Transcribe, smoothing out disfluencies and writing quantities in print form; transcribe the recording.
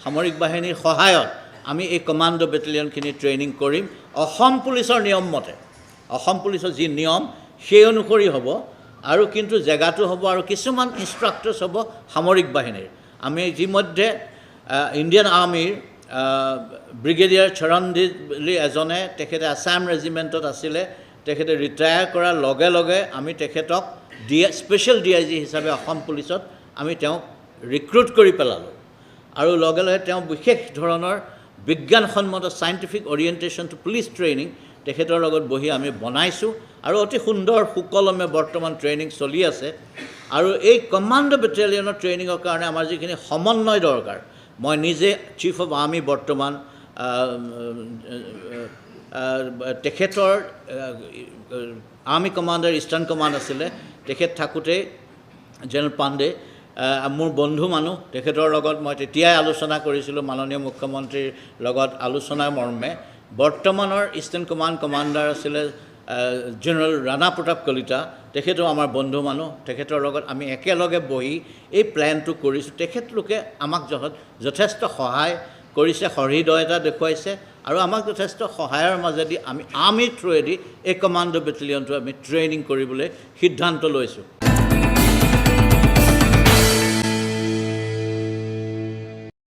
সামৰিক বাহিনীৰ সহায়ত আমি এই কমাণ্ডো বেটেলিয়নখিনি ট্ৰেইনিং কৰিম অসম পুলিচৰ নিয়ম মতে অসম পুলিচৰ যি নিয়ম সেই অনুসৰি হ'ব আৰু কিন্তু জেগাটো হ'ব আৰু কিছুমান ইনষ্ট্ৰাক্টৰ্ছ হ'ব সামৰিক বাহিনীৰ আমি ইতিমধ্যে ইণ্ডিয়ান আৰ্মিৰ ব্ৰিগেডিয়াৰ চৰণজিৎ বুলি এজনে তেখেতে আছাম ৰেজিমেণ্টত আছিলে তেখেতে ৰিটায়াৰ কৰাৰ লগে লগে আমি তেখেতক স্পেচিয়েল DIG হিচাপে অসম পুলিচত আমি তেওঁক ৰিক্ৰুট কৰি পেলালোঁ আৰু লগে লগে তেওঁ বিশেষ ধৰণৰ বিজ্ঞানসন্মত scientific orientation to police training তেখেতৰ লগত বহি আমি বনাইছোঁ আৰু অতি সুন্দৰ সুকলমে বৰ্তমান ট্ৰেইনিং চলি আছে আৰু এই কমাণ্ডো বেটেলিয়নৰ ট্ৰেইনিঙৰ কাৰণে আমাৰ যিখিনি সমন্বয় দৰকাৰ মই নিজে চিফ অফ আৰ্মি বৰ্তমান তেখেতৰ আৰ্মি কমাণ্ডাৰ ইষ্টাৰ্ণ কমাণ্ড আছিলে তেখেত থাকোঁতে জেনেৰেল পাণ্ডে মোৰ বন্ধু মানুহ তেখেতৰ লগত মই তেতিয়াই আলোচনা কৰিছিলোঁ মাননীয় মুখ্যমন্ত্ৰীৰ লগত আলোচনাৰ মৰ্মে বৰ্তমানৰ ইষ্টাৰ্ণ কমাণ্ড কমাণ্ডাৰ আছিলে জেনেৰেল ৰাণা প্ৰতাপ কলিতা তেখেতো আমাৰ বন্ধু মানুহ তেখেতৰ লগত আমি একেলগে বহি এই প্লেনটো কৰিছোঁ তেখেতলোকে আমাক যথেষ্ট সহায় কৰিছে সহৃদয়তা দেখুৱাইছে আৰু আমাক যথেষ্ট সহায়ৰ মাজেদি আমি আৰ্মিৰ থ্ৰুৱেদি এই কমাণ্ডো বেটেলিয়নটো আমি ট্ৰেইনিং কৰিবলৈ সিদ্ধান্ত লৈছোঁ